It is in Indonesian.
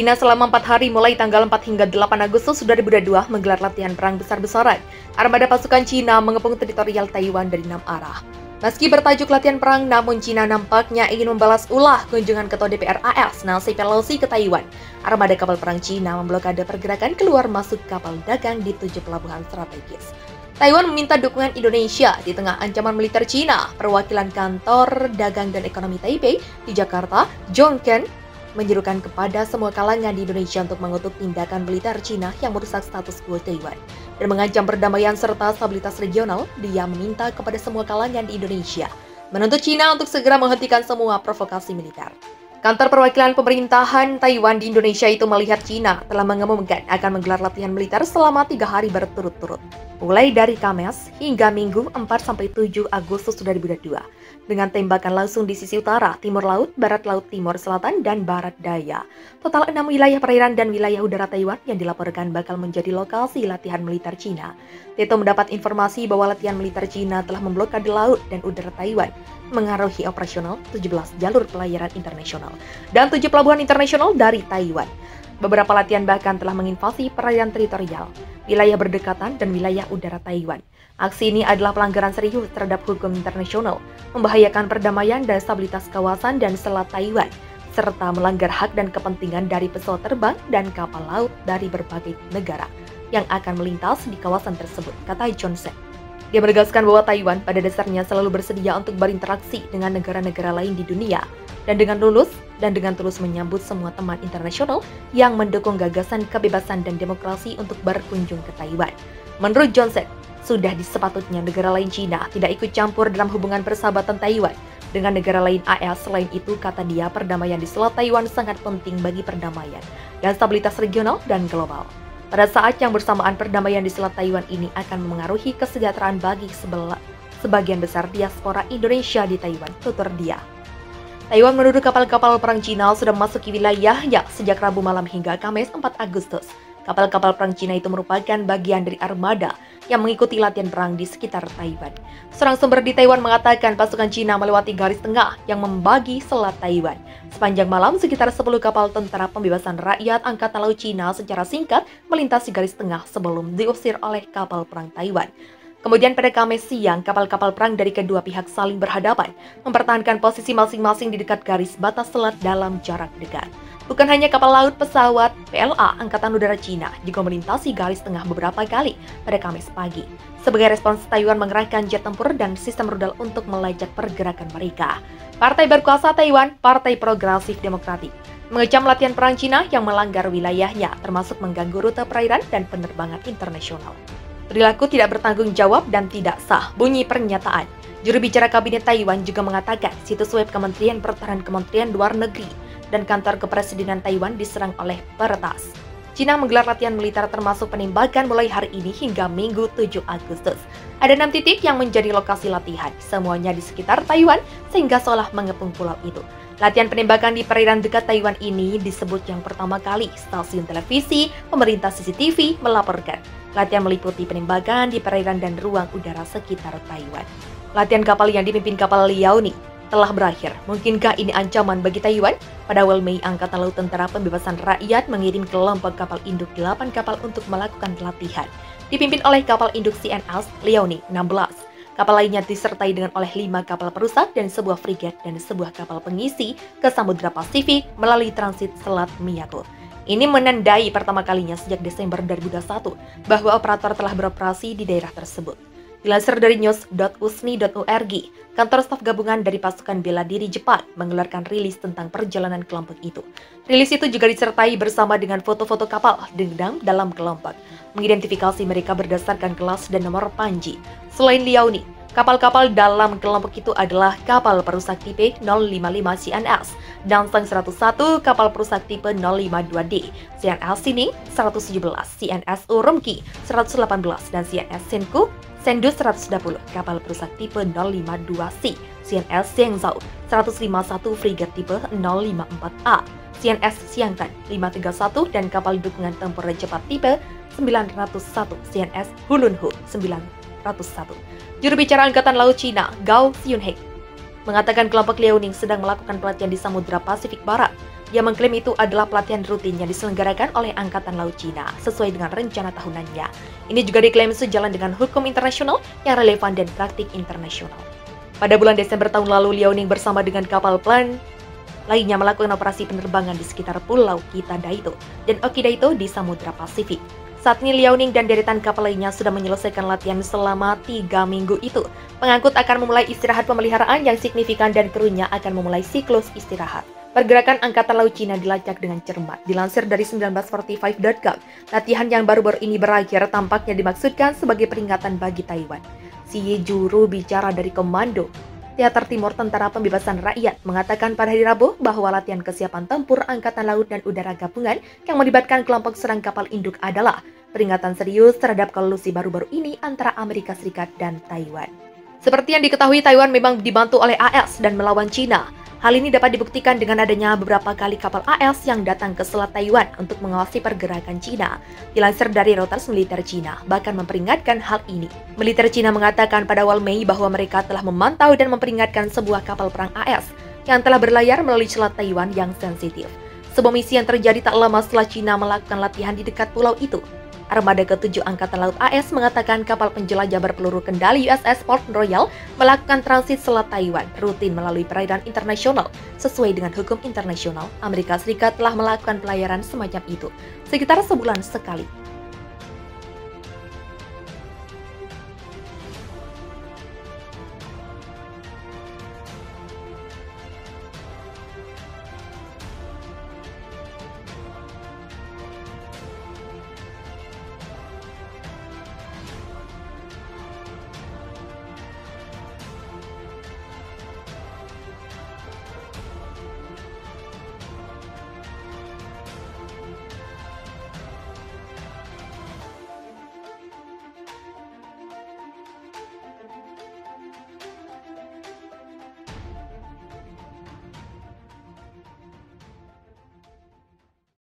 Cina selama 4 hari mulai tanggal 4 hingga 8 Agustus 2022 menggelar latihan perang besar-besaran. Armada pasukan Cina mengepung teritorial Taiwan dari 6 arah. Meski bertajuk latihan perang, namun Cina nampaknya ingin membalas ulah kunjungan Ketua DPR AS Nancy Pelosi ke Taiwan. Armada kapal perang Cina memblokade pergerakan keluar masuk kapal dagang di 7 pelabuhan strategis. Taiwan meminta dukungan Indonesia di tengah ancaman militer Cina. Perwakilan kantor dagang dan ekonomi Taipei di Jakarta, John Ken, menyerukan kepada semua kalangan di Indonesia untuk mengutuk tindakan militer Cina yang merusak status quo Taiwan dan mengancam perdamaian serta stabilitas regional. Dia meminta kepada semua kalangan di Indonesia menuntut Cina untuk segera menghentikan semua provokasi militer. Kantor perwakilan pemerintahan Taiwan di Indonesia itu melihat Cina telah mengumumkan akan menggelar latihan militer selama 3 hari berturut-turut, mulai dari Kamis hingga Minggu 4-7 Agustus 2022, dengan tembakan langsung di sisi utara, timur laut, barat laut, timur selatan, dan barat daya. Total 6 wilayah perairan dan wilayah udara Taiwan yang dilaporkan bakal menjadi lokasi latihan militer Cina. Tito mendapat informasi bahwa latihan militer Cina telah memblokade laut dan udara Taiwan, mengaruhi operasional 17 jalur pelayaran internasional dan 7 pelabuhan internasional dari Taiwan. Beberapa latihan bahkan telah menginvasi perairan teritorial, wilayah berdekatan, dan wilayah udara Taiwan. Aksi ini adalah pelanggaran serius terhadap hukum internasional, membahayakan perdamaian dan stabilitas kawasan dan selat Taiwan, serta melanggar hak dan kepentingan dari pesawat terbang dan kapal laut dari berbagai negara yang akan melintas di kawasan tersebut, kata Johnson. Dia menegaskan bahwa Taiwan pada dasarnya selalu bersedia untuk berinteraksi dengan negara-negara lain di dunia dan dengan tulus menyambut semua teman internasional yang mendukung gagasan kebebasan dan demokrasi untuk berkunjung ke Taiwan. Menurut Johnson, sudah sepatutnya negara lain Cina tidak ikut campur dalam hubungan persahabatan Taiwan dengan negara lain AS. Selain itu, kata dia, perdamaian di Selat Taiwan sangat penting bagi perdamaian dan stabilitas regional dan global. Pada saat yang bersamaan, perdamaian di Selat Taiwan ini akan memengaruhi kesejahteraan bagi sebagian besar diaspora Indonesia di Taiwan, tutur dia. Taiwan menuduh kapal-kapal perang Cina sudah memasuki wilayahnya sejak Rabu malam hingga Kamis 4 Agustus. Kapal-kapal perang Cina itu merupakan bagian dari armada yang mengikuti latihan perang di sekitar Taiwan. Seorang sumber di Taiwan mengatakan pasukan Cina melewati garis tengah yang membagi Selat Taiwan. Sepanjang malam, sekitar 10 kapal tentara pembebasan rakyat Angkatan Laut Cina secara singkat melintasi garis tengah sebelum diusir oleh kapal perang Taiwan. Kemudian pada Kamis siang, kapal-kapal perang dari kedua pihak saling berhadapan, mempertahankan posisi masing-masing di dekat garis batas selat dalam jarak dekat. Bukan hanya kapal laut, pesawat PLA Angkatan Udara Cina juga melintasi garis tengah beberapa kali pada Kamis pagi. Sebagai respons, Taiwan mengerahkan jet tempur dan sistem rudal untuk melacak pergerakan mereka. Partai berkuasa Taiwan, Partai Progresif Demokratik, mengecam latihan perang Cina yang melanggar wilayahnya, termasuk mengganggu rute perairan dan penerbangan internasional. Perilaku tidak bertanggung jawab dan tidak sah, bunyi pernyataan. Juru bicara Kabinet Taiwan juga mengatakan situs web Kementerian Pertahanan, Kementerian Luar Negeri, dan kantor kepresidenan Taiwan diserang oleh peretas. Cina menggelar latihan militer termasuk penembakan mulai hari ini hingga Minggu 7 Agustus. Ada 6 titik yang menjadi lokasi latihan, semuanya di sekitar Taiwan sehingga seolah mengepung pulau itu. Latihan penembakan di perairan dekat Taiwan ini disebut yang pertama kali stasiun televisi pemerintah CCTV melaporkan. Latihan meliputi penembakan di perairan dan ruang udara sekitar Taiwan. Latihan kapal yang dipimpin kapal Liaoning telah berakhir. Mungkinkah ini ancaman bagi Taiwan? Pada awal Mei, Angkatan Laut Tentara Pembebasan Rakyat mengirim kelompok kapal induk 8 kapal untuk melakukan latihan, dipimpin oleh kapal induk CNS Liaoning 16. Kapal lainnya disertai dengan oleh 5 kapal perusak dan sebuah frigat dan sebuah kapal pengisi ke Samudra Pasifik melalui transit Selat Miyako. Ini menandai pertama kalinya sejak Desember 2021 bahwa operator telah beroperasi di daerah tersebut. Dilansir dari news.usni.org, kantor staf gabungan dari pasukan bela diri Jepang mengeluarkan rilis tentang perjalanan kelompok itu. Rilis itu juga disertai bersama dengan foto-foto kapal dendam dalam kelompok, mengidentifikasi mereka berdasarkan kelas dan nomor panji. Selain Liaoning, kapal-kapal dalam kelompok itu adalah kapal perusak tipe 055 CNS, Dansang 101, kapal perusak tipe 052D, CNS Sining 117, CNS Urumqi 118, dan CNS Sendu 110, kapal perusak tipe 052C, CNS Xiangzhou 151, frigat tipe 054A, CNS Xiangtan 531, dan kapal dukungan tempur cepat tipe 901, CNS Hulunhu 901. Juru bicara Angkatan Laut Cina, Gao Xunheng, mengatakan kelompok Liaoning sedang melakukan pelatihan di Samudra Pasifik Barat Ia mengklaim itu adalah pelatihan rutin yang diselenggarakan oleh Angkatan Laut Cina sesuai dengan rencana tahunannya. Ini juga diklaim sejalan dengan hukum internasional yang relevan dan praktik internasional. Pada bulan Desember tahun lalu, Liao Ning bersama dengan kapal plan lainnya melakukan operasi penerbangan di sekitar Pulau Kitadaito dan Okidaito di Samudra Pasifik. Saat ini Liao Ning dan deretan kapal lainnya sudah menyelesaikan latihan selama 3 minggu itu. Pengangkut akan memulai istirahat pemeliharaan yang signifikan dan krunya akan memulai siklus istirahat. Pergerakan Angkatan Laut Cina dilacak dengan cermat. Dilansir dari 1945.com, latihan yang baru-baru ini berakhir tampaknya dimaksudkan sebagai peringatan bagi Taiwan. Si juru bicara dari Komando Teater Timur Tentara Pembebasan Rakyat mengatakan pada hari Rabu bahwa latihan kesiapan tempur Angkatan Laut dan Udara Gabungan yang melibatkan kelompok serang kapal induk adalah peringatan serius terhadap kolusi baru-baru ini antara Amerika Serikat dan Taiwan. Seperti yang diketahui, Taiwan memang dibantu oleh AS dan melawan Cina. Hal ini dapat dibuktikan dengan adanya beberapa kali kapal AS yang datang ke Selat Taiwan untuk mengawasi pergerakan Cina. Dilansir dari Reuters, militer Cina bahkan memperingatkan hal ini. Militer Cina mengatakan pada awal Mei bahwa mereka telah memantau dan memperingatkan sebuah kapal perang AS yang telah berlayar melalui Selat Taiwan yang sensitif. Sebuah misi yang terjadi tak lama setelah Cina melakukan latihan di dekat pulau itu. Armada ke-7 Angkatan Laut AS mengatakan kapal penjelajah berpeluru kendali USS Port Royal melakukan transit Selat Taiwan rutin melalui perairan internasional. Sesuai dengan hukum internasional, Amerika Serikat telah melakukan pelayaran semacam itu sekitar sebulan sekali.